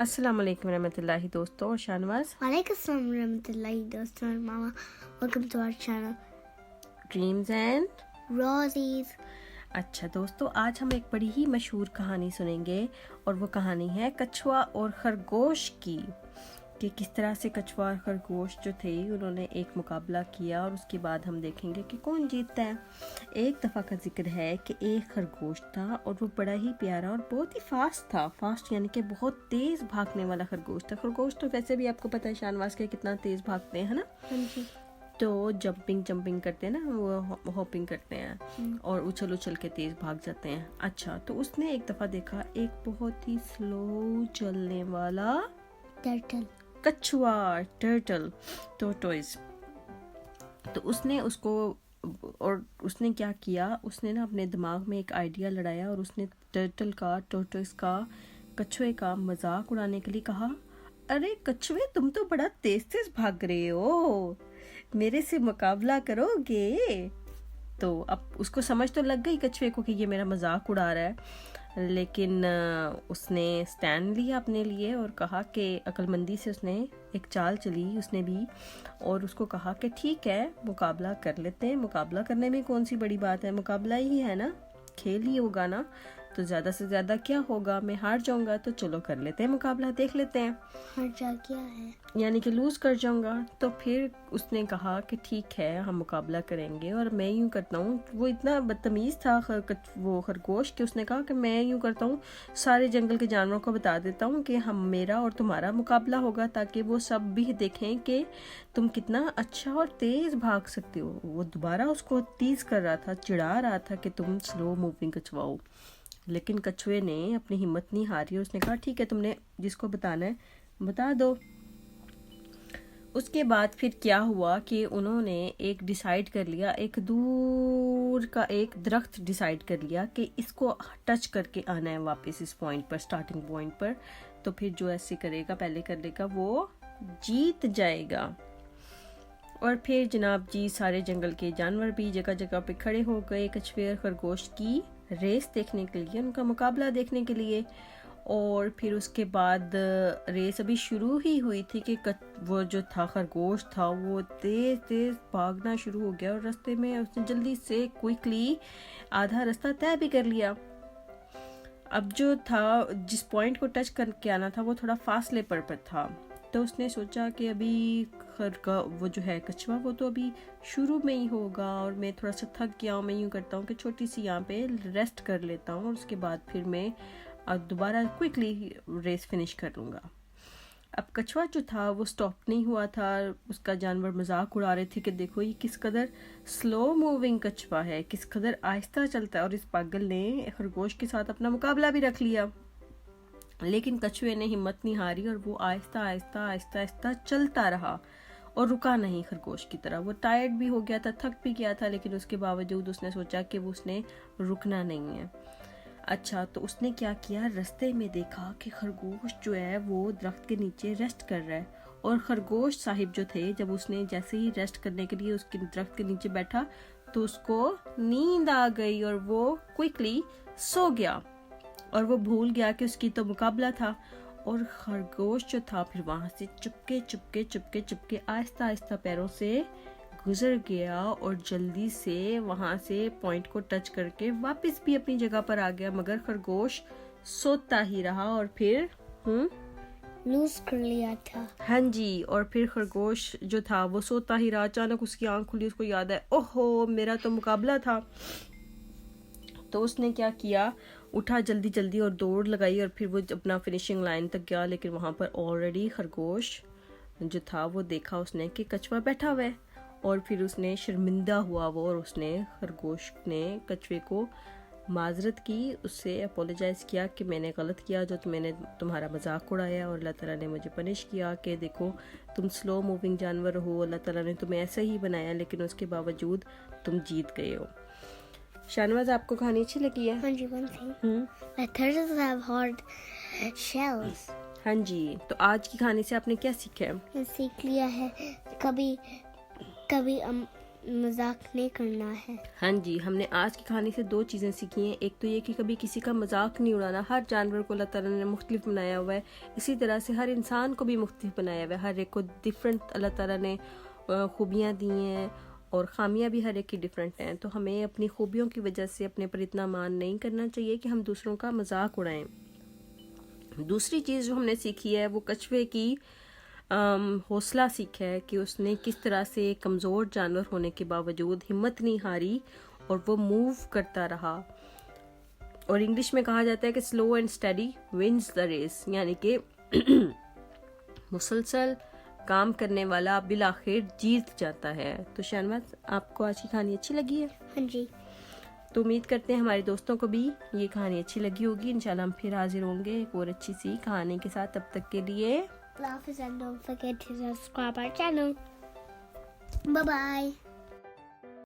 अस्सलाम वालेकुम रहमतुल्लाहि दोस्तों और शानवाज Walaikum warahmatullahi doस्तों और मामा welcome to our channel Dreams and Roses. अच्छा दोस्तों, आज हम एक बड़ी ही मशहूर कहानी सुनेंगे और वो कहानी है कछुआ और खरगोश की, कि किस तरह से कछुआ और खरगोश जो थे उन्होंने एक मुकाबला किया और उसके बाद हम देखेंगे कि कौन जीतता है। एक दफ़ा का जिक्र है कि एक खरगोश था और वो बड़ा ही प्यारा और बहुत ही फास्ट था। फास्ट यानी कि बहुत तेज़ भागने वाला खरगोश था। खरगोश तो वैसे भी आपको पता है शानवाज के कितना तेज़ भागते हैं, है ना। हाँ जी। तो जंपिंग करते हैं ना, वो हॉपिंग करते हैं और उछल उछल के तेज भाग जाते हैं। अच्छा, तो उसने एक दफा देखा एक बहुत ही स्लो चलने वाला टर्टल कछुआ, टर्टल, टोटोइस। तो उसने उसको और उसने क्या किया, उसने ना अपने दिमाग में एक आइडिया लड़ाया और उसने टर्टल का, टोटोइस का, कछुए का मजाक उड़ाने के लिए कहा, अरे कछुए तुम तो बड़ा तेज तेज भाग रहे हो, मेरे से मुकाबला करोगे। तो अब उसको समझ तो लग गई कछुए को कि ये मेरा मजाक उड़ा रहा है, लेकिन उसने स्टैंड लिया अपने लिए और कहा कि अक्लमंदी से उसने एक चाल चली उसने भी, और उसको कहा कि ठीक है मुकाबला कर लेते हैं। मुकाबला करने में कौन सी बड़ी बात है, मुकाबला ही है ना, खेल ही होगा ना, तो ज़्यादा से ज़्यादा क्या होगा, मैं हार जाऊंगा तो चलो कर लेते हैं मुकाबला, देख लेते हैं। हार जा क्या है, यानी कि लूज़ कर जाऊंगा। तो फिर उसने कहा कि ठीक है हम मुकाबला करेंगे और मैं यूँ करता हूँ। वो इतना बदतमीज़ था वो खरगोश कि उसने कहा कि मैं यूँ करता हूँ, सारे जंगल के जानवरों को बता देता हूँ कि हम मेरा और तुम्हारा मुकाबला होगा, ताकि वो सब भी देखें कि तुम कितना अच्छा और तेज़ भाग सकते हो। वो दोबारा उसको टीज़ कर रहा था, चिढ़ा रहा था कि तुम स्लो मूविंग कछुआ हो। लेकिन कछुए ने अपनी हिम्मत नहीं हारी और उसने कहा ठीक है तुमने जिसको बताना है बता दो। उसके बाद फिर क्या हुआ कि उन्होंने एक डिसाइड कर लिया, एक दूर का एक दरख्त डिसाइड कर लिया कि इसको टच करके आना है वापस इस पॉइंट पर, स्टार्टिंग पॉइंट पर। तो फिर जो ऐसे करेगा पहले कर लेगा वो जीत जाएगा। और फिर जनाब जी सारे जंगल के जानवर भी जगह जगह पे खड़े हो गए कछुए और खरगोश की रेस देखने के लिए, उनका मुकाबला देखने के लिए। और फिर उसके बाद रेस अभी शुरू ही हुई थी कि वो जो था खरगोश था वो तेज तेज भागना शुरू हो गया और रास्ते में उसने जल्दी से क्विकली आधा रास्ता तय भी कर लिया। अब जो था जिस पॉइंट को टच करके आना था वो थोड़ा फासले पर था, तो उसने सोचा कि अभी वो जो है कछुआ वो तो अभी शुरू में ही होगा और मैं थोड़ा सा थक गया हूँ, मैं यूँ करता हूँ कि छोटी सी यहाँ पे रेस्ट कर लेता हूँ और उसके बाद फिर मैं दोबारा क्विकली रेस फिनिश कर लूँगा। अब कछुआ जो था वो स्टॉप नहीं हुआ था, उसका जानवर मजाक उड़ा रहे थे कि देखो ये किस कदर स्लो मूविंग कछुआ है, किस कदर आहिस्ता चलता है। और इस पागल ने खरगोश के साथ अपना मुकाबला भी रख लिया, लेकिन कछुए ने हिम्मत नहीं हारी और वो आहिस्ता आहिस्ता आहिस्ता आहिस्ता चलता रहा और रुका नहीं खरगोश की तरह। वो टायर्ड भी हो गया था, थक भी गया था, लेकिन उसके बावजूद उसने सोचा कि वो उसने रुकना नहीं है। अच्छा, तो उसने क्या किया, रास्ते में देखा कि खरगोश जो है वो दरख्त के नीचे रेस्ट कर रहा है। और खरगोश साहिब जो थे, जब उसने जैसे ही रेस्ट करने के लिए उसके दरख्त के नीचे बैठा तो उसको नींद आ गई और वो क्विकली सो गया और वो भूल गया कि उसकी तो मुकाबला था। और खरगोश जो था फिर वहां से चुपके चुपके चुपके चुपके आहिस्ता आहिस्ता पैरों से गुजर गया और जल्दी से वहां से पॉइंट को टच करके वापस भी अपनी जगह पर आ गया। मगर खरगोश सोता ही रहा और फिर लूज कर लिया था। हाँ जी, और फिर खरगोश जो था वो सोता ही रहा। अचानक उसकी आंख खुली, उसको याद है ओहो मेरा तो मुकाबला था। तो उसने क्या किया, उठा जल्दी जल्दी और दौड़ लगाई और फिर वो अपना फिनिशिंग लाइन तक गया। लेकिन वहां पर ऑलरेडी खरगोश जो था वो देखा उसने कि कछुआ बैठा हुआ है और फिर उसने शर्मिंदा हुआ वो, और उसने खरगोश ने कछुए को माजरत की, उससे अपोलोजाइज किया कि मैंने गलत किया, जो मैंने तुम्हारा मजाक उड़ाया और अल्लाह ताला ने मुझे पनिश किया कि देखो तुम स्लो मूविंग जानवर हो, अल्लाह ताला ने तुम्हें ऐसे ही बनाया लेकिन उसके बावजूद तुम जीत गए हो। शानवाज आपको कहानी अच्छी लगी है? हाँ जी, one thing. The turtles have hard shells. हाँ जी, तो आज की कहानी से आपने क्या सीखा है? सीख लिया है कभी कभी मजाक नहीं करना है। हाँ जी, हमने आज की कहानी से 2 चीज़ें सीखी हैं। एक तो ये कि कभी किसी का मजाक नहीं उड़ाना। हर जानवर को अल्लाह ताला ने मुख्तलिफ बनाया हुआ है, इसी तरह से हर इंसान को भी मुख्तलिफ बनाया हुआ है। हर एक को डिफरेंट अल्लाह ताला ने खूबियाँ दी हैं और खामियाँ भी हर एक की डिफरेंट हैं। तो हमें अपनी खूबियों की वजह से अपने पर इतना मान नहीं करना चाहिए कि हम दूसरों का मजाक उड़ाएं। दूसरी चीज़ जो हमने सीखी है वो कछुए की हौसला सीखा है कि उसने किस तरह से कमज़ोर जानवर होने के बावजूद हिम्मत नहीं हारी और वो मूव करता रहा। और इंग्लिश में कहा जाता है कि slow and steady wins the race, यानी कि मुसलसल काम करने वाला बिल आखिर जीत जाता है। तो शहनाज, आपको आज की कहानी अच्छी लगी है? हाँ जी। तो उम्मीद करते हैं हमारे दोस्तों को भी ये कहानी अच्छी लगी होगी। इंशाल्लाह हम फिर हाजिर होंगे एक और अच्छी सी कहानी के साथ। तब तक के लिए Love us and don't forget to subscribe our channel. Bye bye.